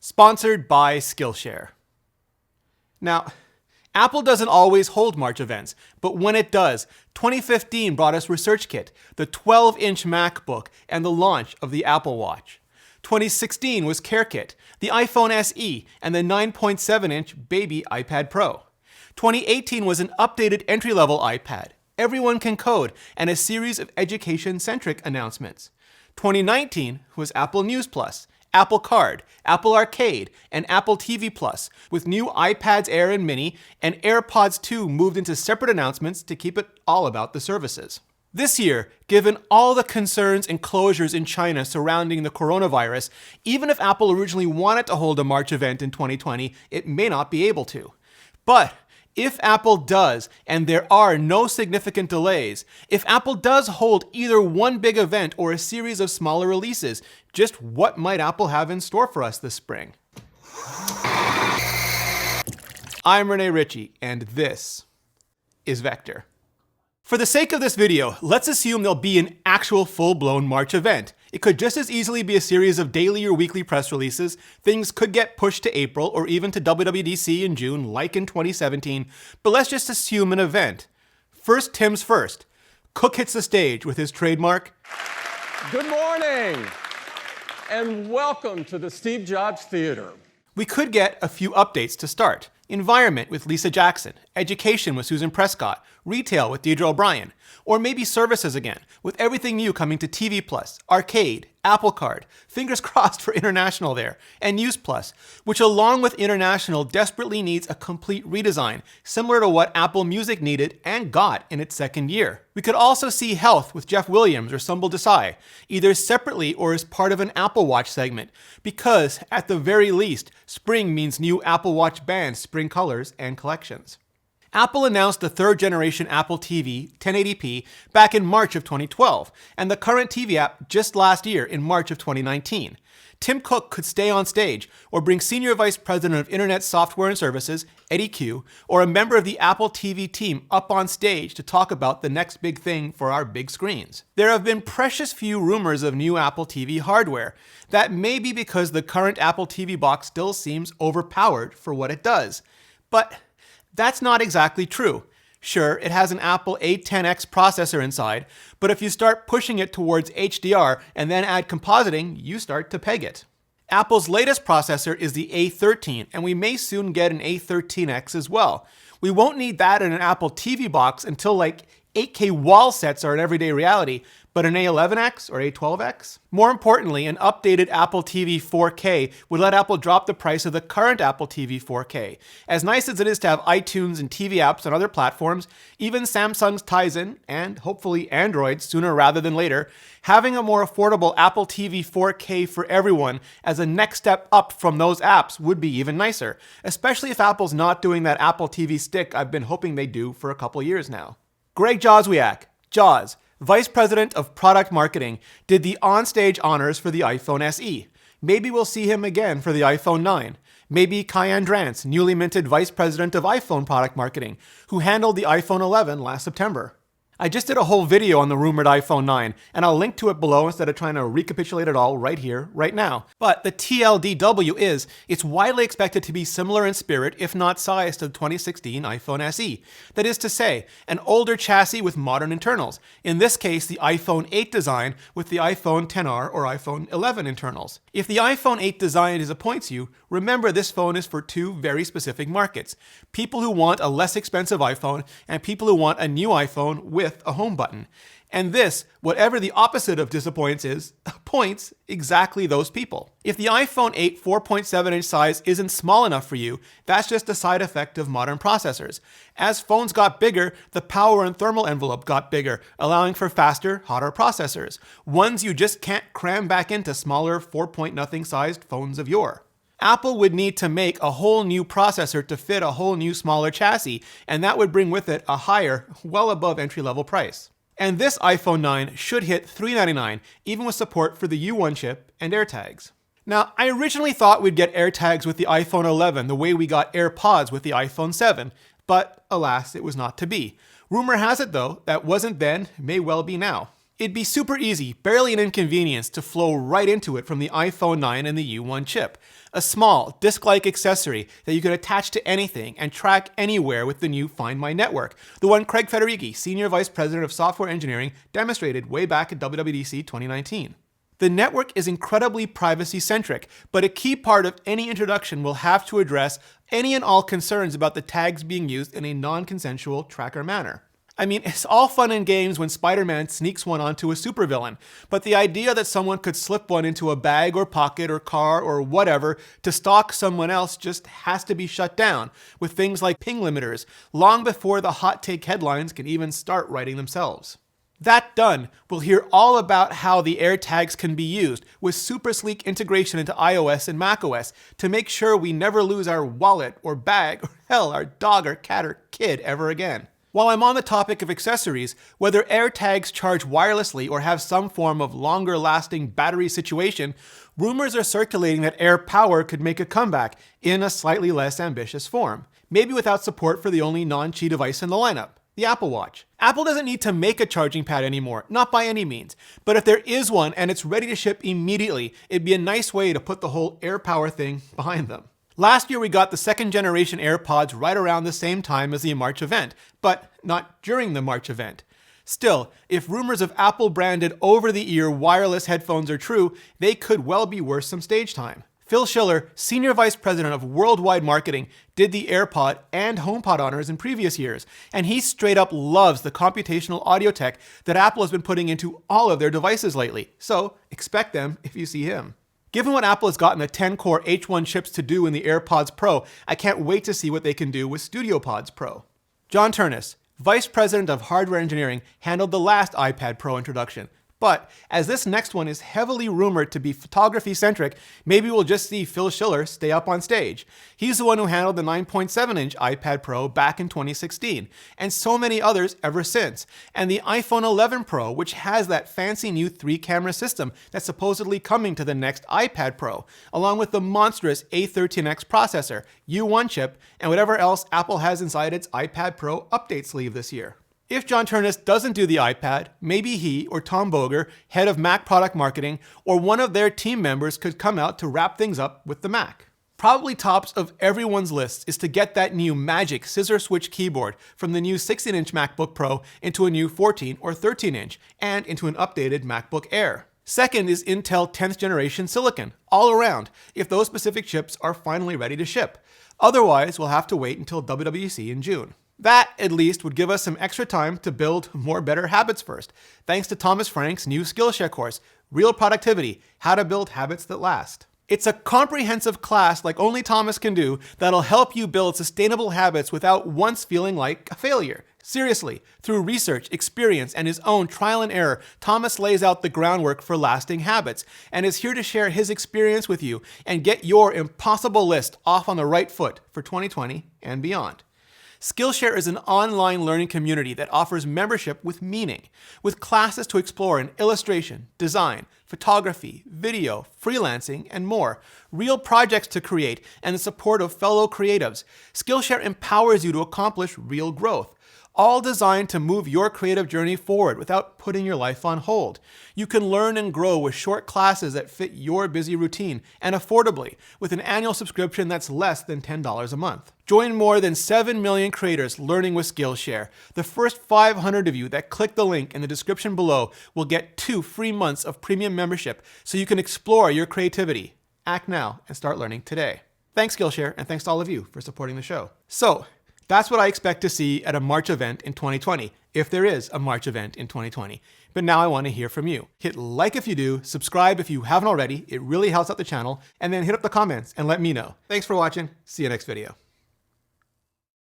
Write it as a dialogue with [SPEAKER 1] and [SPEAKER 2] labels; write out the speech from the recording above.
[SPEAKER 1] Sponsored by Skillshare. Now, Apple doesn't always hold March events, but when it does, 2015 brought us ResearchKit, the 12-inch MacBook, and the launch of the Apple Watch. 2016 was CareKit, the iPhone SE, and the 9.7-inch baby iPad Pro. 2018 was an updated entry-level iPad, Everyone Can Code, and a series of education-centric announcements. 2019 was Apple News Plus, Apple Card, Apple Arcade, and Apple TV Plus, with new iPads Air and Mini, and AirPods 2 moved into separate announcements to keep it all about the services. This year, given all the concerns and closures in China surrounding the coronavirus, even if Apple originally wanted to hold a March event in 2020, it may not be able to. But if Apple does, and there are no significant delays, if Apple does hold either one big event or a series of smaller releases, just what might Apple have in store for us this spring? I'm Rene Ritchie, and this is Vector. For the sake of this video, let's assume there'll be an actual full-blown March event. It could just as easily be a series of daily or weekly press releases. Things could get pushed to April or even to WWDC in June, like in 2017, but let's just assume an event. First Tim's first. Cook hits the stage with his trademark.
[SPEAKER 2] Good morning, and welcome to the Steve Jobs Theater.
[SPEAKER 1] We could get a few updates to start. Environment with Lisa Jackson, Education with Susan Prescott, Retail with Deidre O'Brien, or maybe Services again, with everything new coming to TV Plus, Arcade, Apple Card, fingers crossed for International there, and News Plus, which along with International desperately needs a complete redesign, similar to what Apple Music needed and got in its second year. We could also see Health with Jeff Williams or Sumbul Desai, either separately or as part of an Apple Watch segment, because, at the very least, spring means new Apple Watch bands, spring colors, and collections. Apple announced the third-generation Apple TV 1080p back in March of 2012, and the current TV app just last year in March of 2019. Tim Cook could stay on stage, or bring Senior Vice President of Internet Software and Services, Eddie Q, or a member of the Apple TV team up on stage to talk about the next big thing for our big screens. There have been precious few rumors of new Apple TV hardware. That may be because the current Apple TV box still seems overpowered for what it does. But that's not exactly true. Sure, it has an Apple A10X processor inside, but if you start pushing it towards HDR and then add compositing, you start to peg it. Apple's latest processor is the A13, and we may soon get an A13X as well. We won't need that in an Apple TV box until like 8K wall sets are an everyday reality, but an A11X or A12X? More importantly, an updated Apple TV 4K would let Apple drop the price of the current Apple TV 4K. As nice as it is to have iTunes and TV apps on other platforms, even Samsung's Tizen, and hopefully Android sooner rather than later, having a more affordable Apple TV 4K for everyone as a next step up from those apps would be even nicer, especially if Apple's not doing that Apple TV stick I've been hoping they do for a couple years now. Greg Joswiak, Jaws, Vice President of Product Marketing, did the onstage honors for the iPhone SE. Maybe we'll see him again for the iPhone 9. Maybe Kai Andrantz, newly minted Vice President of iPhone Product Marketing, who handled the iPhone 11 last September. I just did a whole video on the rumored iPhone 9, and I'll link to it below instead of trying to recapitulate it all right here, right now. But the TLDW is, it's widely expected to be similar in spirit, if not size, to the 2016 iPhone SE. That is to say, an older chassis with modern internals. In this case, the iPhone 8 design with the iPhone XR or iPhone 11 internals. If the iPhone 8 design disappoints you, remember this phone is for two very specific markets. People who want a less expensive iPhone and people who want a new iPhone with a home button. And this, whatever the opposite of disappoints is, points exactly those people. If the iPhone 8 4.7-inch size isn't small enough for you, that's just a side effect of modern processors. As phones got bigger, the power and thermal envelope got bigger, allowing for faster, hotter processors. Ones you just can't cram back into smaller 4-point-nothing sized phones of yore. Apple would need to make a whole new processor to fit a whole new smaller chassis, and that would bring with it a higher, well above entry-level price. And this iPhone 9 should hit $399, even with support for the U1 chip and AirTags. Now, I originally thought we'd get AirTags with the iPhone 11 the way we got AirPods with the iPhone 7, but alas, it was not to be. Rumor has it though, that wasn't then, may well be now. It'd be super easy, barely an inconvenience, to flow right into it from the iPhone 9 and the U1 chip. a small, disc-like accessory that you can attach to anything and track anywhere with the new Find My network, the one Craig Federighi, Senior Vice President of Software Engineering, demonstrated way back at WWDC 2019. The network is incredibly privacy-centric, but a key part of any introduction will have to address any and all concerns about the tags being used in a non-consensual tracker manner. I mean, it's all fun and games when Spider-Man sneaks one onto a supervillain, but the idea that someone could slip one into a bag or pocket or car or whatever to stalk someone else just has to be shut down, with things like ping limiters, long before the hot take headlines can even start writing themselves. That done, we'll hear all about how the AirTags can be used with super sleek integration into iOS and macOS to make sure we never lose our wallet or bag or hell, our dog or cat or kid ever again. While I'm on the topic of accessories, whether AirTags charge wirelessly or have some form of longer-lasting battery situation, rumors are circulating that AirPower could make a comeback in a slightly less ambitious form, maybe without support for the only non-Qi device in the lineup, the Apple Watch. Apple doesn't need to make a charging pad anymore, not by any means, but if there is one and it's ready to ship immediately, it'd be a nice way to put the whole AirPower thing behind them. Last year we got the second generation AirPods right around the same time as the March event, but not during the March event. Still, if rumors of Apple branded over-the-ear wireless headphones are true, they could well be worth some stage time. Phil Schiller, Senior Vice President of Worldwide Marketing, did the AirPod and HomePod honors in previous years, and he straight up loves the computational audio tech that Apple has been putting into all of their devices lately, so expect them if you see him. Given what Apple has gotten the 10-core H1 chips to do in the AirPods Pro, I can't wait to see what they can do with StudioPods Pro. John Turnus, Vice President of Hardware Engineering, handled the last iPad Pro introduction. But as this next one is heavily rumored to be photography-centric, maybe we'll just see Phil Schiller stay up on stage. He's the one who handled the 9.7-inch iPad Pro back in 2016, and so many others ever since. And the iPhone 11 Pro, which has that fancy new 3-camera system that's supposedly coming to the next iPad Pro, along with the monstrous A13X processor, U1 chip, and whatever else Apple has inside its iPad Pro update sleeve this year. If John Turnus doesn't do the iPad, maybe he or Tom Boger, head of Mac product marketing, or one of their team members could come out to wrap things up with the Mac. Probably tops of everyone's list is to get that new magic Scissor switch keyboard from the new 16-inch MacBook Pro into a new 14 or 13-inch, and into an updated MacBook Air. Second is Intel 10th generation silicon, all around, if those specific chips are finally ready to ship. Otherwise, we'll have to wait until WWDC in June. That, at least, would give us some extra time to build more better habits first, thanks to Thomas Frank's new Skillshare course, Real Productivity, How to Build Habits That Last. It's a comprehensive class like only Thomas can do that'll help you build sustainable habits without once feeling like a failure. Seriously, through research, experience, and his own trial and error, Thomas lays out the groundwork for lasting habits, and is here to share his experience with you and get your impossible list off on the right foot for 2020 and beyond. Skillshare is an online learning community that offers membership with meaning, with classes to explore in illustration, design, photography, video, freelancing, and more, real projects to create, and the support of fellow creatives. Skillshare empowers you to accomplish real growth, all designed to move your creative journey forward without putting your life on hold. You can learn and grow with short classes that fit your busy routine, and affordably, with an annual subscription that's less than $10 a month. Join more than 7 million creators learning with Skillshare. The first 500 of you that click the link in the description below will get 2 free months of premium membership so you can explore your creativity. Act now and start learning today. Thanks, Skillshare, and thanks to all of you for supporting the show. So, that's what I expect to see at a March event in 2020, if there is a March event in 2020. But now I want to hear from you. Hit like if you do, subscribe if you haven't already, it really helps out the channel, and then hit up the comments and let me know. Thanks for watching, see you next video.